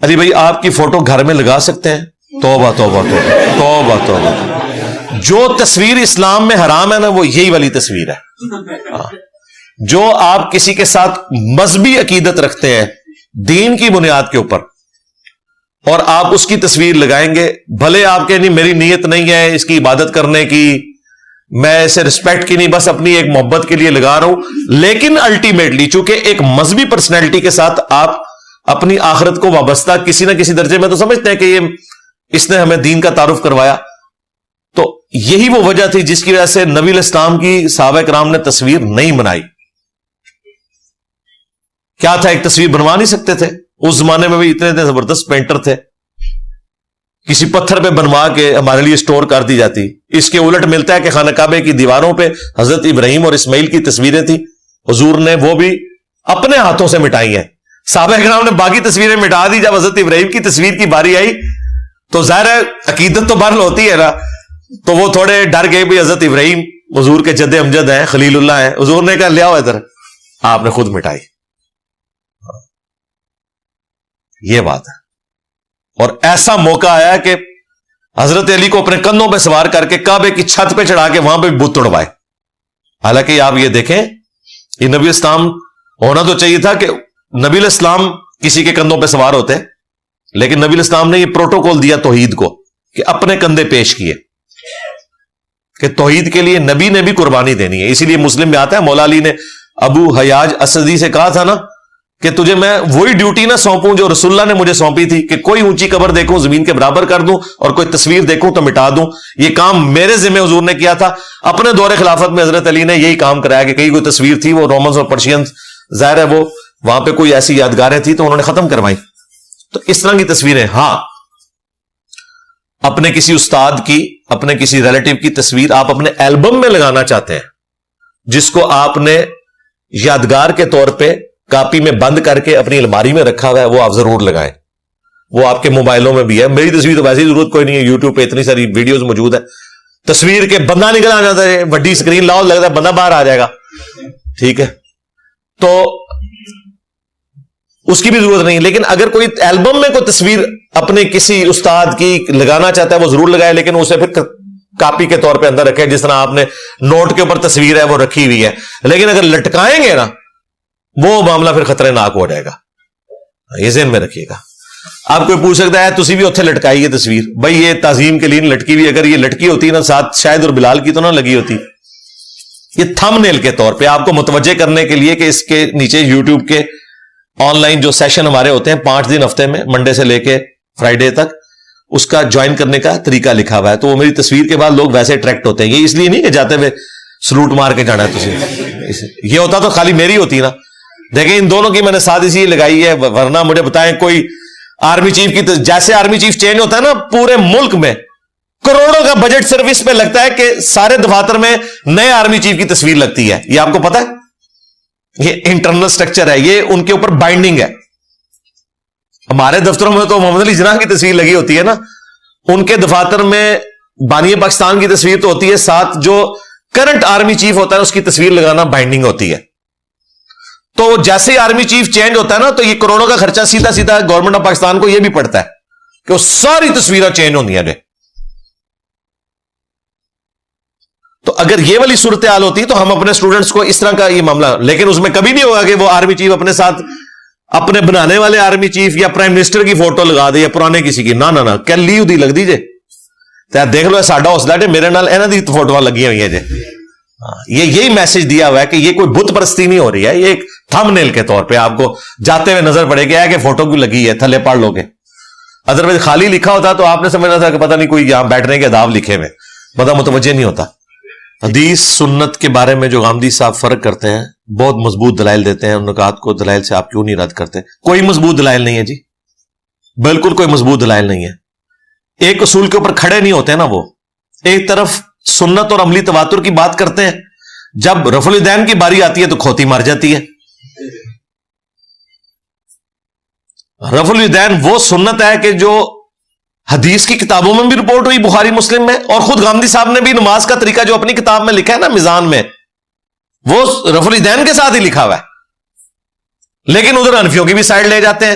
علی بھائی آپ کی فوٹو گھر میں لگا سکتے ہیں؟ توبہ توبہ توبہ توبہ توبہ. جو تصویر اسلام میں حرام ہے نا وہ یہی والی تصویر ہے. جو آپ کسی کے ساتھ مذہبی عقیدت رکھتے ہیں دین کی بنیاد کے اوپر اور آپ اس کی تصویر لگائیں گے، بھلے آپ کے نہیں میری نیت نہیں ہے اس کی عبادت کرنے کی، میں اسے رسپیکٹ کی نہیں، بس اپنی ایک محبت کے لیے لگا رہا ہوں، لیکن الٹیمیٹلی چونکہ ایک مذہبی پرسنالٹی کے ساتھ آپ اپنی آخرت کو وابستہ کسی نہ کسی درجے میں تو سمجھتے ہیں کہ یہ اس نے ہمیں دین کا تعارف کروایا. تو یہی وہ وجہ تھی جس کی وجہ سے نبی علیہ السلام کی صحابہ کرام نے تصویر نہیں بنائی. کیا تھا، ایک تصویر بنوا نہیں سکتے تھے، اس زمانے میں بھی اتنے زبردست پینٹر تھے، کسی پتھر پہ بنوا کے ہمارے لیے سٹور کر دی جاتی. اس کے الٹ ملتا ہے کہ خانہ کعبے کی دیواروں پہ حضرت ابراہیم اور اسماعیل کی تصویریں تھیں، حضور نے وہ بھی اپنے ہاتھوں سے مٹائی ہیں. صحابہ کرام نے باقی تصویریں مٹا دی، جب حضرت ابراہیم کی تصویر کی باری آئی تو ظاہر ہے عقیدت تو بہرحال ہوتی ہے نا، تو وہ تھوڑے ڈر گئے بھی حضرت ابراہیم حضور کے جد امجد ہیں، خلیل اللہ ہیں. حضور نے کہا لے آؤ ادھر، آپ نے خود مٹائی. یہ بات ہے. اور ایسا موقع آیا کہ حضرت علی کو اپنے کندھوں پہ سوار کر کے کعبے کی چھت پہ چڑھا کے وہاں پہ بت توڑوائے. حالانکہ آپ یہ دیکھیں، یہ نبی اسلام ہونا تو چاہیے تھا کہ نبی علیہ السلام کسی کے کندھوں پہ سوار ہوتے، لیکن نبی علیہ السلام نے یہ پروٹوکول دیا توحید کو کہ اپنے کندھے پیش کیے کہ توحید کے لیے نبی نے بھی قربانی دینی ہے. اسی لیے مسلم میں آتا ہے مولا علی نے ابو حیاج اسدی سے کہا تھا نا کہ تجھے میں وہی ڈیوٹی نہ سونپوں جو رسول اللہ نے مجھے سونپی تھی کہ کوئی اونچی قبر دیکھوں زمین کے برابر کر دوں اور کوئی تصویر دیکھوں تو مٹا دوں. یہ کام میرے ذمہ حضور نے کیا تھا. اپنے دور خلافت میں حضرت علی نے یہی کام کرایا کہ کہیں کوئی تصویر تھی، وہ رومنز اور پرشینز ظاہر ہے وہ وہاں پہ کوئی ایسی یادگاریں تھی تو انہوں نے ختم کروائی. تو اس طرح کی تصویریں، ہاں اپنے کسی استاد کی، اپنے کسی ریلیٹو کی تصویر آپ اپنے البم میں لگانا چاہتے ہیں جس کو آپ نے یادگار کے طور پہ کاپی میں بند کر کے اپنی الماری میں رکھا ہوا ہے، وہ آپ ضرور لگائیں. وہ آپ کے موبائلوں میں بھی ہے. میری تصویر تو ویسے ہی ضرورت کوئی نہیں ہے، یوٹیوب پہ اتنی ساری ویڈیوز موجود ہے. تصویر کے بندہ نکل آ جاتا ہے، بڑی اسکرین لاؤ لگتا ہے بندہ باہر آ جائے گا، ٹھیک ہے، تو اس کی بھی ضرورت نہیں. لیکن اگر کوئی البم میں کوئی تصویر اپنے کسی استاد کی لگانا چاہتا ہے وہ ضرور لگائے، لیکن اسے پھر کاپی کے طور پہ اندر رکھے، جس طرح آپ نے نوٹ کے اوپر تصویر ہے وہ رکھی ہوئی ہے. لیکن اگر لٹکائیں گے نا وہ معاملہ پھر خطرناک ہو جائے گا. یہ ذہن میں رکھیے گا. آپ کوئی پوچھ سکتا ہے تسی بھی اتنے لٹکائی ہے تصویر، بھائی یہ تعظیم کے لیے لٹکی ہوئی، اگر یہ لٹکی ہوتی نا ساتھ شاہد اور بلال کی تو نہ لگی ہوتی. یہ تھم نیل کے طور پہ آپ کو متوجہ کرنے کے لیے کہ اس کے نیچے یوٹیوب کے آن لائن جو سیشن ہمارے ہوتے ہیں 5 دن ہفتے میں، منڈے سے لے کے فرائیڈے تک، اس کا جوائن کرنے کا طریقہ لکھا ہوا ہے. تو وہ میری تصویر کے بعد لوگ ویسے اٹریکٹ ہوتے ہیں. یہ اس لیے نہیں کہ جاتے ہوئے سلوٹ مار کے جانا ہے تسی، یہ ہوتا تو خالی میری ہوتی نا. دیکھیں ان دونوں کی میں نے ساتھ اسی لگائی ہے، ورنہ مجھے بتائیں کوئی آرمی چیف کی جیسے آرمی چیف چینج ہوتا ہے نا پورے ملک میں کروڑوں کا بجٹ صرف اس پہ لگتا ہے کہ سارے دفاتر میں نئے آرمی چیف کی تصویر لگتی ہے. یہ آپ کو پتا ہے، یہ انٹرنل سٹرکچر ہے، یہ ان کے اوپر بائنڈنگ ہے. ہمارے دفتروں میں تو محمد علی جناح کی تصویر لگی ہوتی ہے نا، ان کے دفاتر میں بانی پاکستان کی تصویر تو ہوتی ہے، ساتھ جو کرنٹ آرمی چیف ہوتا ہے اس کی تصویر لگانا بائنڈنگ ہوتی ہے. تو جیسے ہی آرمی چیف چینج ہوتا ہے نا تو یہ کروڑوں کا خرچہ سیدھا سیدھا گورنمنٹ آف پاکستان کو یہ بھی پڑتا ہے کہ وہ ساری تصویریں چینج ہوتی ہیں. تو اگر یہ والی صورتحال ہوتی تو ہم اپنے اسٹوڈنٹس کو اس طرح کا یہ معاملہ، لیکن اس میں کبھی نہیں ہوگا کہ وہ آرمی چیف اپنے ساتھ اپنے بنانے والے آرمی چیف یا پرائم منسٹر کی فوٹو لگا دے یا پرانے کسی کی. نہ کیا لی دی لگ دیجیے دیکھ لو ساڈا حوصلہ ہے میرے نال انہاں دی فوٹو لگی ہوئی ہیں. یہی میسج دیا ہوا ہے کہ یہ کوئی بت پرستی نہیں ہو رہی ہے، یہ ایک تھم نیل کے طور پہ آپ کو جاتے ہوئے نظر پڑے گا کہ فوٹو کیوں لگی ہے، تھلے پڑھ لو گے. ادروائز خالی لکھا ہوتا تو آپ نے سمجھنا تھا کہ پتہ نہیں کوئی یہاں بیٹھنے کے آداب لکھے ہوئے، پتہ متوجہ نہیں ہوتا. حدیث سنت کے بارے میں جو غامدی صاحب فرق کرتے ہیں، بہت مضبوط دلائل دیتے ہیں. ان نکات کو دلائل سے آپ کیوں نہیں رد کرتے؟ کوئی مضبوط دلائل نہیں ہے جی، بالکل کوئی مضبوط دلائل نہیں ہے. ایک اصول کے اوپر کھڑے نہیں ہوتے نا وہ. ایک طرف سنت اور عملی تواتر کی بات کرتے ہیں، جب رفع الیدین کی باری آتی ہے تو کھوتی مر جاتی ہے. رفع الیدین وہ سنت ہے کہ جو حدیث کی کتابوں میں بھی رپورٹ ہوئی، بخاری مسلم میں، اور خود غامدی صاحب نے بھی نماز کا طریقہ جو اپنی کتاب میں لکھا ہے نا میزان میں، وہ رفع الیدین کے ساتھ ہی لکھا ہوا ہے. لیکن ادھر حنفیوں کی بھی سائڈ لے جاتے ہیں